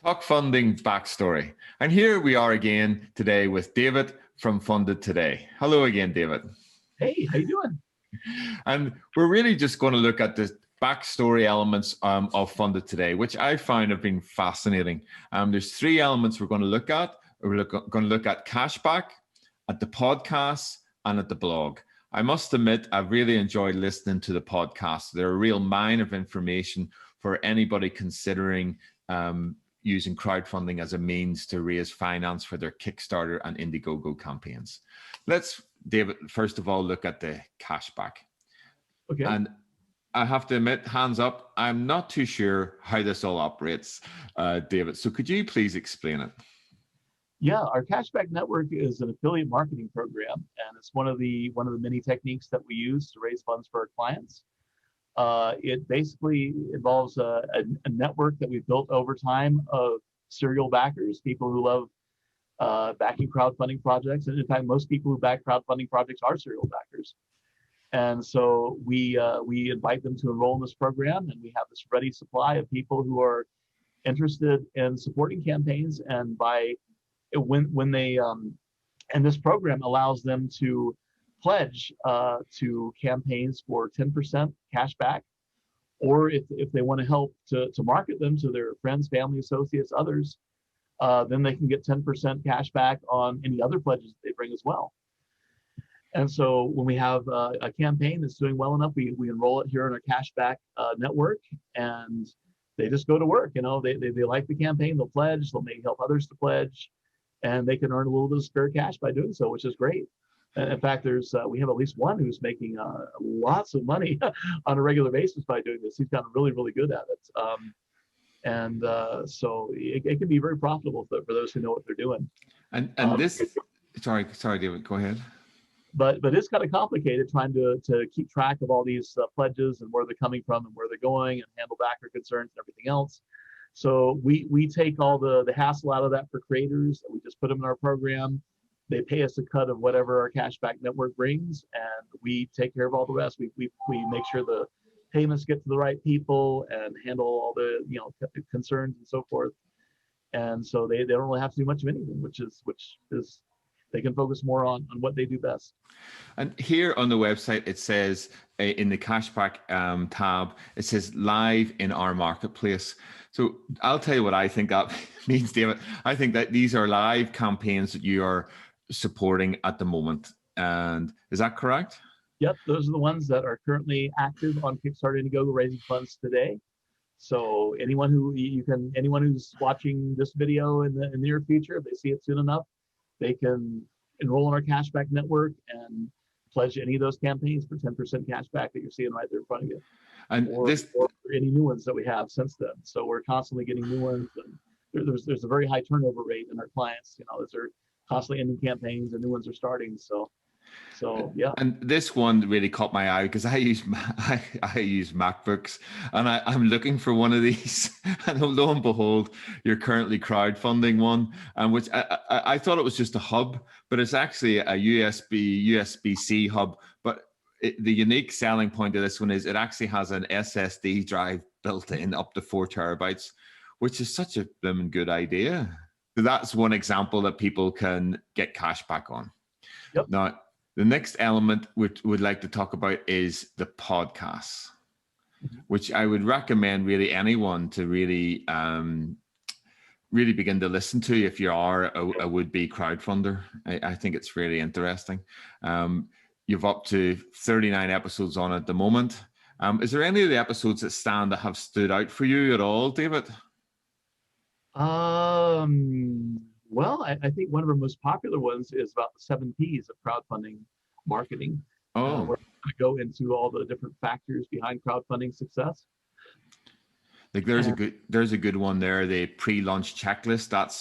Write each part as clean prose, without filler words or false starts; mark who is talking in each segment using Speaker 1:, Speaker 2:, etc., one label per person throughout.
Speaker 1: Talk Funding Backstory. And here we are again today with David from Funded Today. Hello again, David.
Speaker 2: Hey, how you doing?
Speaker 1: And we're really just going to look at the backstory elements of Funded Today, which I find have been fascinating. There's three elements we're going to look at. We're going to look at cashback, at the podcast, and at the blog. I must admit, I've really enjoyed listening to the podcast. They're a real mine of information for anybody considering using crowdfunding as a means to raise finance for their Kickstarter and Indiegogo campaigns. Let's, David, first of all, look at the cashback.
Speaker 2: Okay.
Speaker 1: And I have to admit, hands up, I'm not too sure how this all operates, David. So could you please explain it?
Speaker 2: Yeah, our cashback network is an affiliate marketing program, and it's one of the many techniques that we use to raise funds for our clients. It basically involves a network that we've built over time of serial backers, people who love backing crowdfunding projects. And in fact, most people who back crowdfunding projects are serial backers. And so we invite them to enroll in this program, and we have this ready supply of people who are interested in supporting campaigns. And when they and this program allows them to pledge to campaigns for 10% cash back, or if they want to help to market them to their friends, family, associates, others, then they can get 10% cash back on any other pledges they bring as well. And so when we have a campaign that's doing well enough, we enroll it here in our cashback network, and they just go to work. You know, they like the campaign, they'll pledge, they'll maybe help others to pledge, and they can earn a little bit of spare cash by doing so, which is great. In fact, we have at least one who's making lots of money on a regular basis by doing this. He's gotten really, really good at it. So it can be very profitable for those who know what they're doing.
Speaker 1: And this, sorry, David, go ahead.
Speaker 2: But it's kind of complicated trying to keep track of all these pledges and where they're coming from and where they're going, and handle backer concerns and everything else. So we take all the hassle out of that for creators, and we just put them in our program. They pay us a cut of whatever our cashback network brings, and we take care of all the rest. We make sure the payments get to the right people and handle all the concerns and so forth. And so they don't really have to do much of anything, which is they can focus more on what they do best.
Speaker 1: And here on the website, it says in the cashback tab, it says live in our marketplace. So I'll tell you what I think that means, David. I think that these are live campaigns that you are supporting at the moment. And is that correct?
Speaker 2: Yep, those are the ones that are currently active on Kickstarter Indiegogo raising funds today. So anyone who's watching this video in the near future, if they see it soon enough, they can enroll in our cashback network and pledge any of those campaigns for 10% cashback that you're seeing right there in front of you.
Speaker 1: And
Speaker 2: or any new ones that we have since then. So we're constantly getting new ones, and there's a very high turnover rate in our clients. They're constantly ending campaigns and new ones are starting. So yeah.
Speaker 1: And this one really caught my eye because I use MacBooks, and I'm looking for one of these, and lo and behold, you're currently crowdfunding one, which I thought it was just a hub, but it's actually a USB-C hub. But the unique selling point of this one is it actually has an SSD drive built in up to 4 terabytes, which is such a blooming good idea. That's one example that people can get cash back on.
Speaker 2: Yep.
Speaker 1: Now, the next element which we'd like to talk about is the podcasts, which I would recommend really anyone to really begin to listen to if you are a would-be crowdfunder. I think it's really interesting. You've up to 39 episodes on at the moment. Is there any of the episodes that have stood out for you at all, David?
Speaker 2: Well, I think one of our most popular ones is about the 7 Ps of crowdfunding marketing.
Speaker 1: Oh.
Speaker 2: We're going to go into all the different factors behind crowdfunding success.
Speaker 1: Like there's a good one there, the pre-launch checklist. That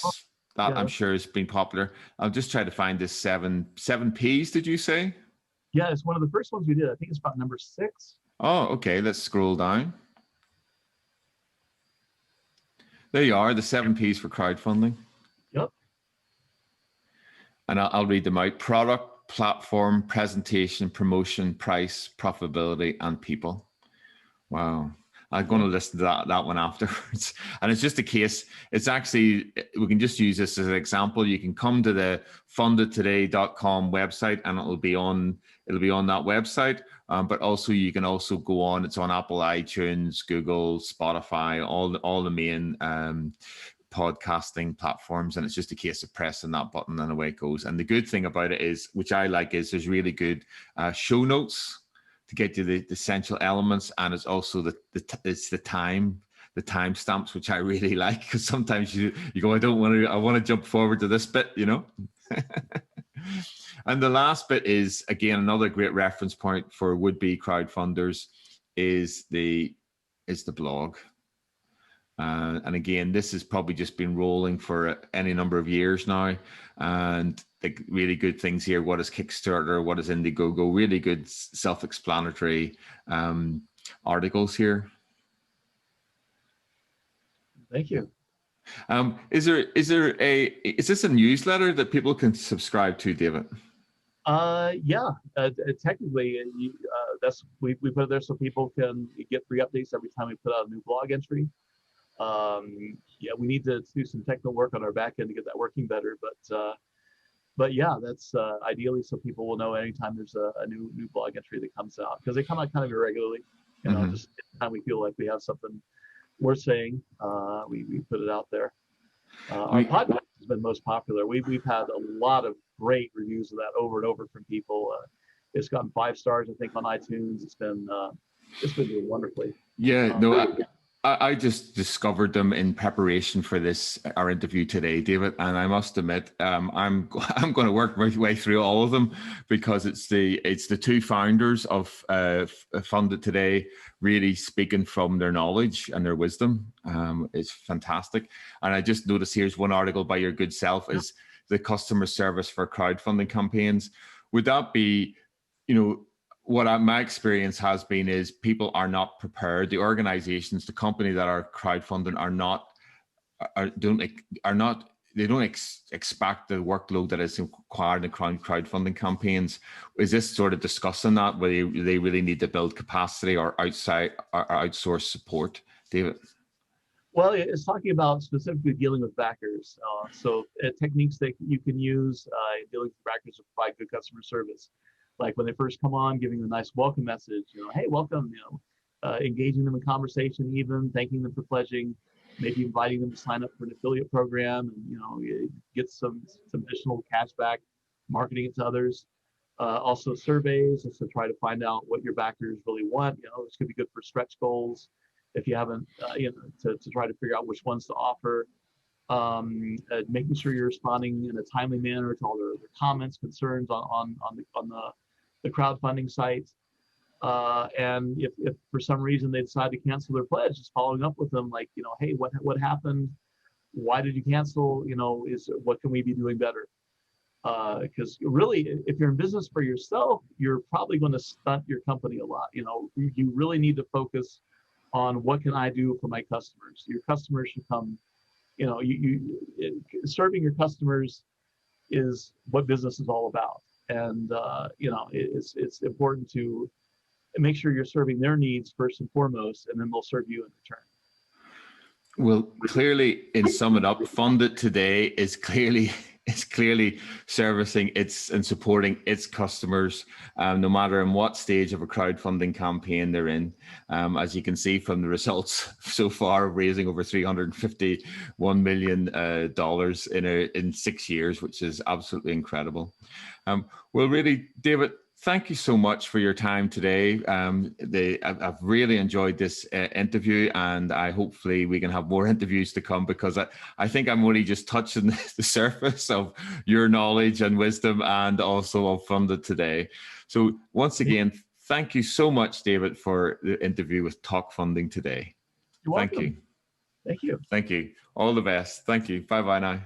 Speaker 1: I'm sure has been popular. I'll just try to find this 7 Ps, did you say?
Speaker 2: Yeah, it's one of the first ones we did. I think it's about number 6.
Speaker 1: Oh, okay. Let's scroll down. There you are, the 7 Ps for crowdfunding.
Speaker 2: Yep.
Speaker 1: And I'll read them out. Product, platform, presentation, promotion, price, profitability, and people. Wow. I'm going to listen to that one afterwards. And it's just a case, it's actually, we can just use this as an example. You can come to the fundedtoday.com website and it'll be on that website. But also you can also go on, it's on Apple, iTunes, Google, Spotify, all the main podcasting platforms, and it's just a case of pressing that button and away it goes. And the good thing about it is, which I like, is there's really good show notes to get you the essential elements, and it's also the time stamps, which I really like, because sometimes you go, I want to jump forward to this bit, you know. And the last bit is, again, another great reference point for would-be crowdfunders is the blog. And again, this has probably just been rolling for any number of years now. And the really good things here. What is Kickstarter? What is Indiegogo? Really good self-explanatory articles here.
Speaker 2: Thank you.
Speaker 1: Is this a newsletter that people can subscribe to, David?
Speaker 2: Yeah, technically, we put it there so people can get free updates every time we put out a new blog entry. Yeah, we need to do some technical work on our back end to get that working better, but yeah, that's ideally so people will know anytime there's a new blog entry that comes out, because they come out kind of irregularly, you know. Just anytime we feel like we have something worth saying, we put it out there. Our podcast has been most popular. We've had a lot of great reviews of that over and over from people. It's gotten 5 stars, I think, on iTunes. It's been doing wonderfully.
Speaker 1: Yeah, no, I just discovered them in preparation for our interview today, David, and I must admit, I'm going to work my way through all of them, because it's the 2 founders of Funded Today really speaking from their knowledge and their wisdom. It's fantastic. And I just noticed here's one article by your good self, is the customer service for crowdfunding campaigns. Would that be, you know, what my experience has been is people are not prepared. The organizations, the company that are crowdfunding they don't expect the workload that is required in crowdfunding campaigns. Is this sort of discussing that, whether they really need to build capacity or outsource support, David?
Speaker 2: Well, it's talking about specifically dealing with backers. So techniques that you can use in dealing with backers to provide good customer service. Like when they first come on, giving them a nice welcome message, you know, hey, welcome, you know, engaging them in conversation, even thanking them for pledging, maybe inviting them to sign up for an affiliate program, and, you know, get some additional cashback, marketing it to others. Also surveys, just to try to find out what your backers really want. You know, this could be good for stretch goals if you haven't, you know, to try to figure out which ones to offer. Making sure you're responding in a timely manner to all their comments, concerns on the crowdfunding site. And if for some reason they decide to cancel their pledge, just following up with them, like, you know, hey, what happened? Why did you cancel? You know, what can we be doing better? Because really, if you're in business for yourself, you're probably going to stunt your company a lot. You know, you really need to focus on what can I do for my customers. Your customers should come. You know, serving your customers is what business is all about. And, you know, it's important to make sure you're serving their needs first and foremost, and then they'll serve you in return.
Speaker 1: Well, clearly, in sum it up, Funded Today is clearly servicing and supporting its customers, no matter in what stage of a crowdfunding campaign they're in. As you can see from the results so far, raising over $351 million in 6 years, which is absolutely incredible. Well, really, David, thank you so much for your time today. I've really enjoyed this interview, and hopefully we can have more interviews to come, because I think I'm only just touching the surface of your knowledge and wisdom, and also of Funded Today. So once again, thank you so much, David, for the interview with TalkFunding Today.
Speaker 2: You're welcome.
Speaker 1: Thank you.
Speaker 2: Thank you.
Speaker 1: Thank you. All the best. Thank you. Bye-bye now.